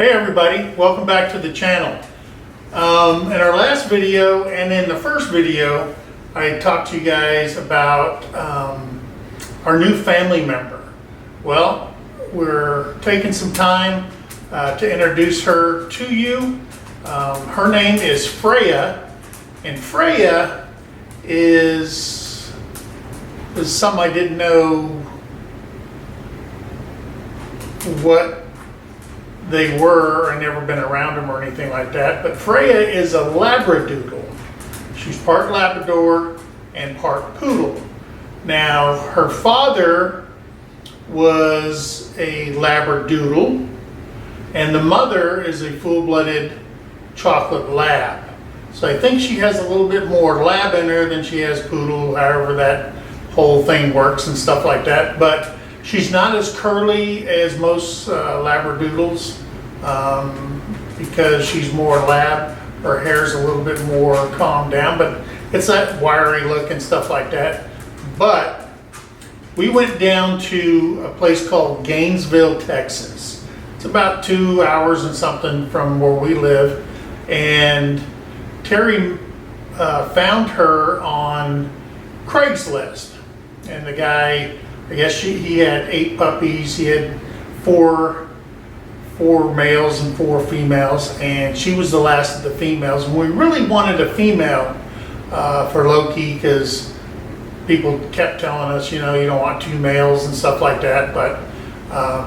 Hey everybody, welcome back to the channel. In our last video and in the first video, I talked to you guys about our new family member. Well, we're taking some time to introduce her to you. Her name is Freyja, and Freyja is something I didn't know what they were. I never been around them or anything like that, but Freyja is a labradoodle. She's part Labrador and part poodle. Now, her father was a labradoodle, and the mother is a full-blooded chocolate lab. So I think she has a little bit more lab in her than she has poodle, however that whole thing works and stuff like that. But she's not as curly as most labradoodles because she's more lab. Her hair's a little bit more calmed down, but it's that wiry look and stuff like that. But we went down to a place called Gainesville, Texas. It's about 2 hours and something from where we live. And Terry found her on Craigslist. And the guy, I guess he had 8 puppies. He had four males and 4 females, and she was the last of the females. And we really wanted a female for Loki because people kept telling us, you know, you don't want 2 males and stuff like that, but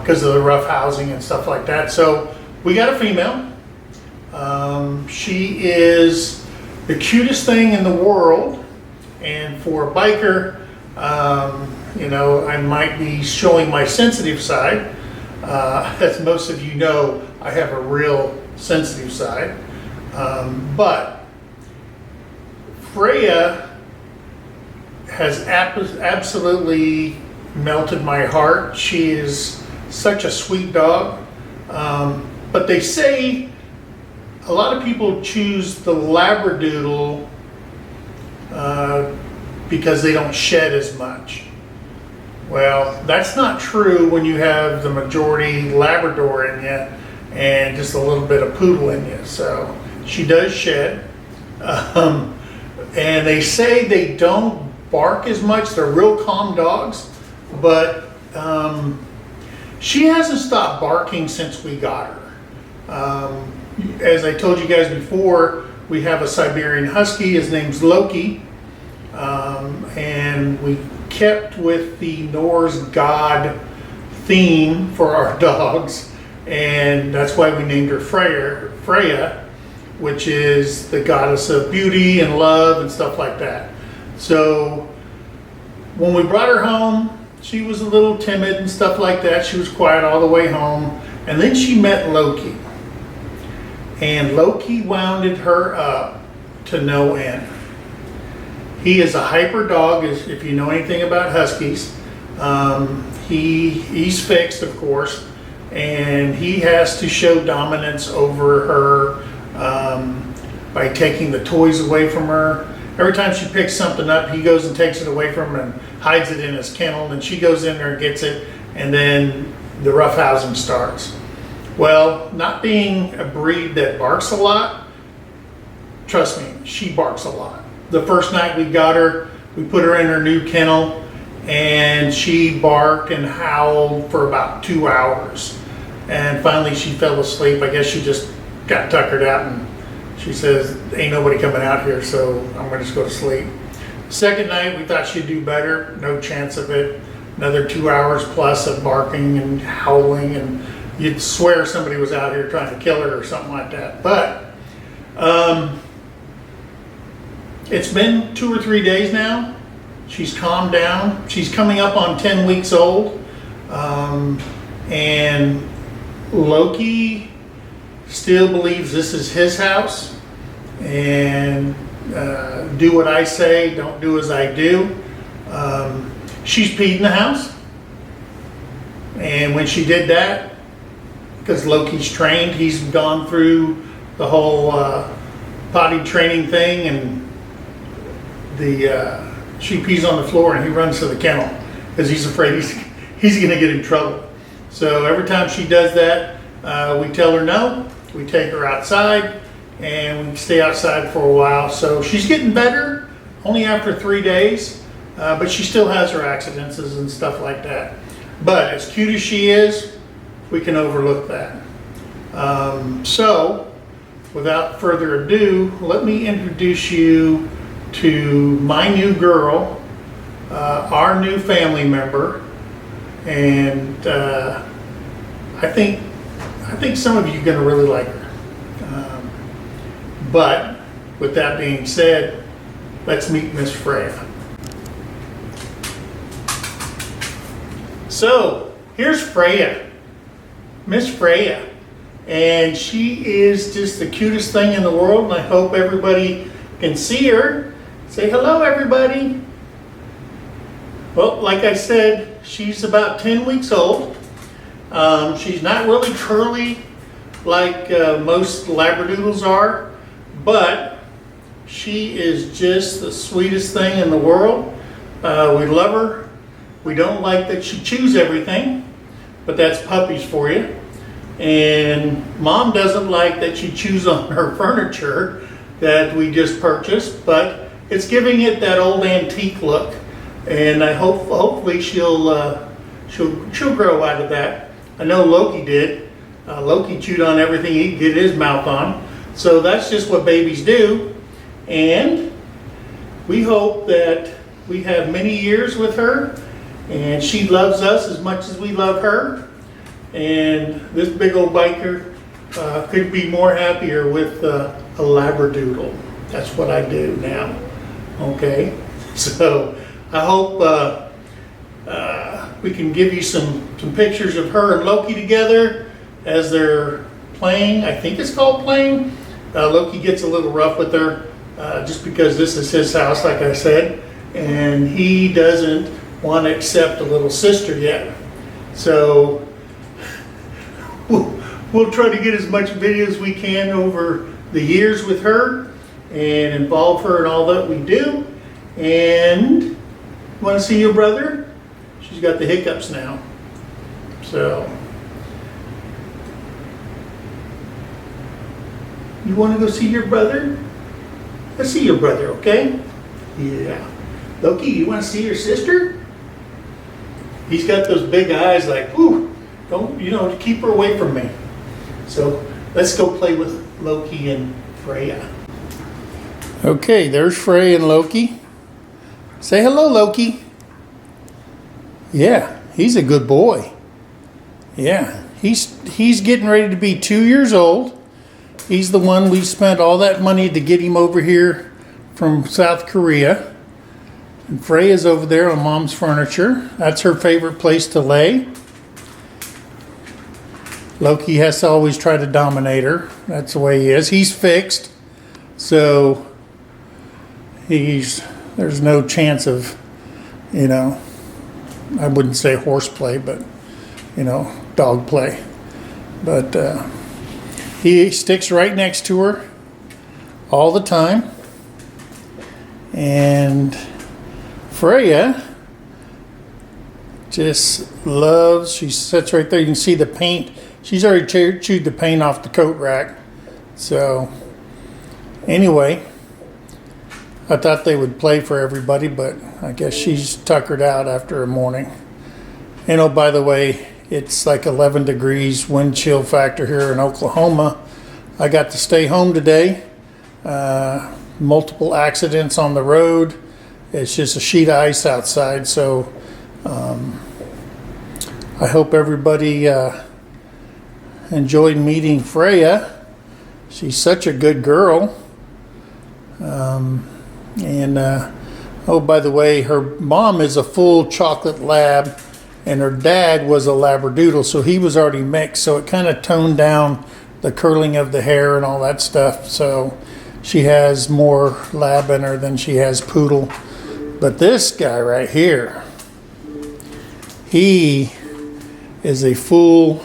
because of the rough housing and stuff like that. So we got a female. She is the cutest thing in the world, and for a biker, you know, I might be showing my sensitive side. As most of you know, I have a real sensitive side. But Freyja has absolutely melted my heart. She is such a sweet dog. But they say a lot of people choose the labradoodle because they don't shed as much. Well, that's not true when you have the majority Labrador in you and just a little bit of poodle in you. So she does shed. And they say they don't bark as much. They're real calm dogs. But she hasn't stopped barking since we got her. As I told you guys before, we have a Siberian Husky. His name's Loki. And we kept with the Norse god theme for our dogs, and that's why we named her Freyja, which is the goddess of beauty and love and stuff like that. So when we brought her home, she was a little timid and stuff like that. She was quiet all the way home, and then she met Loki, and Loki wounded her up to no end. He is a hyper dog, if you know anything about Huskies. He's fixed, of course, and he has to show dominance over her by taking the toys away from her. Every time she picks something up, he goes and takes it away from her and hides it in his kennel, and she goes in there and gets it, and then the roughhousing starts. Well, not being a breed that barks a lot, trust me, she barks a lot. The first night we got her, we put her in her new kennel, and she barked and howled for about 2 hours. And finally she fell asleep. I guess she just got tuckered out, and she says, ain't nobody coming out here, so I'm gonna just go to sleep. Second night we thought she'd do better. No chance of it. Another 2 hours plus of barking and howling, and you'd swear somebody was out here trying to kill her or something like that. But it's been 2 or 3 days now. She's calmed down. She's coming up on 10 weeks old. And Loki still believes this is his house. And do what I say, don't do as I do. She's peed in the house. And when she did that, because Loki's trained, he's gone through the whole potty training thing, and she pees on the floor and he runs to the kennel because he's afraid he's going to get in trouble. So every time she does that, we tell her no, we take her outside, and we stay outside for a while. So she's getting better, only after 3 days, but she still has her accidents and stuff like that. But as cute as she is, we can overlook that. So without further ado, let me introduce you to my new girl, our new family member, and I think some of you are going to really like her. But with that being said, let's meet Miss Freyja. So here's Freyja, Miss Freyja, and she is just the cutest thing in the world, and I hope everybody can see her. Say hello, everybody. Well, like I said, she's about 10 weeks old. She's not really curly like most labradoodles are, but she is just the sweetest thing in the world. We love her. We don't like that she chews everything, but that's puppies for you. And Mom doesn't like that she chews on her furniture that we just purchased, but it's giving it that old antique look. And I hopefully she'll grow out of that. I know Loki did. Loki chewed on everything he could get his mouth on. So that's just what babies do. And we hope that we have many years with her, and she loves us as much as we love her. And this big old biker could be more happier with a labradoodle. That's what I do now. Okay? So I hope we can give you some pictures of her and Loki together as they're playing. I think it's called playing. Loki gets a little rough with her just because this is his house, like I said, and he doesn't want to accept a little sister yet. So we'll try to get as much video as we can over the years with her and involve her in all that we do. And want to see your brother? She's got the hiccups now. So you want to go see your brother? Let's see your brother, okay? Yeah. Loki, you want to see your sister? He's got those big eyes like, ooh, don't, keep her away from me. So let's go play with Loki and Freyja. Okay, there's Freyja and Loki. Say hello, Loki. Yeah, he's a good boy. Yeah, he's getting ready to be 2 years old. He's the one we spent all that money to get him over here from South Korea. And Freyja's over there on Mom's furniture. That's her favorite place to lay. Loki has to always try to dominate her. That's the way he is. He's fixed, so there's no chance of, I wouldn't say horseplay, but, dog play. But he sticks right next to her all the time. And Freyja just loves, she sits right there. You can see the paint. She's already chewed the paint off the coat rack. So anyway, I thought they would play for everybody, but I guess she's tuckered out after a morning. And oh, by the way, it's like 11 degrees wind chill factor here in Oklahoma. I got to stay home today. Multiple accidents on the road. It's just a sheet of ice outside. So I hope everybody enjoyed meeting Freyja. She's such a good girl. And oh, by the way, her mom is a full chocolate lab, and her dad was a labradoodle, so he was already mixed, so it kind of toned down the curling of the hair and all that stuff. So she has more lab in her than she has poodle. But this guy right here, he is a full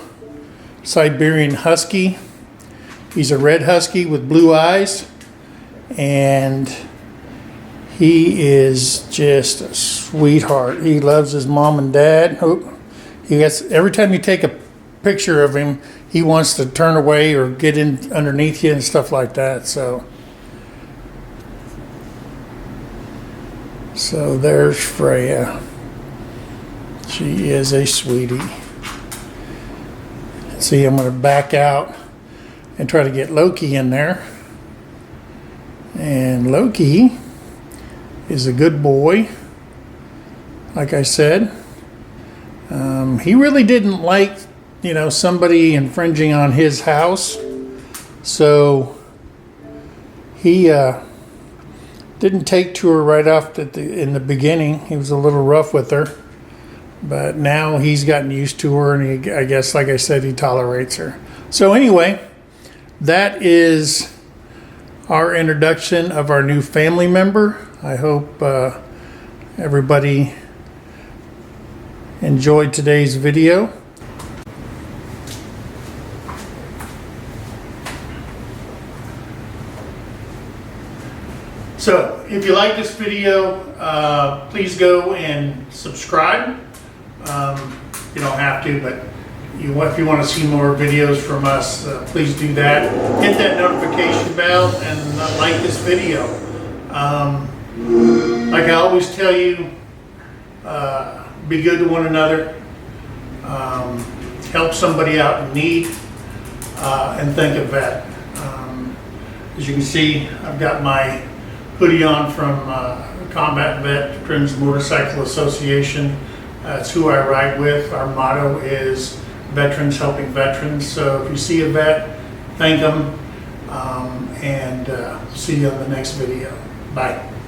Siberian husky. He's a red husky with blue eyes, and he is just a sweetheart. He loves his mom and dad. He gets, every time you take a picture of him, he wants to turn away or get in underneath you and stuff like that. So there's Freyja. She is a sweetie. See, I'm going to back out and try to get Loki in there. And Loki is a good boy, like I said. He really didn't like, somebody infringing on his house. So he didn't take to her right off in the beginning. He was a little rough with her. But now he's gotten used to her, and I guess, like I said, he tolerates her. So anyway, that is our introduction of our new family member. I hope everybody enjoyed today's video. So if you like this video, please go and subscribe. You don't have to, but if you want to see more videos from us, please do that. Hit that notification bell and like this video. Like I always tell you, be good to one another. Help somebody out in need, and thank a vet. As you can see, I've got my hoodie on from Combat Veterans Motorcycle Association. That's who I ride with. Our motto is Veterans Helping Veterans. So if you see a vet, thank them, and see you on the next video. Bye.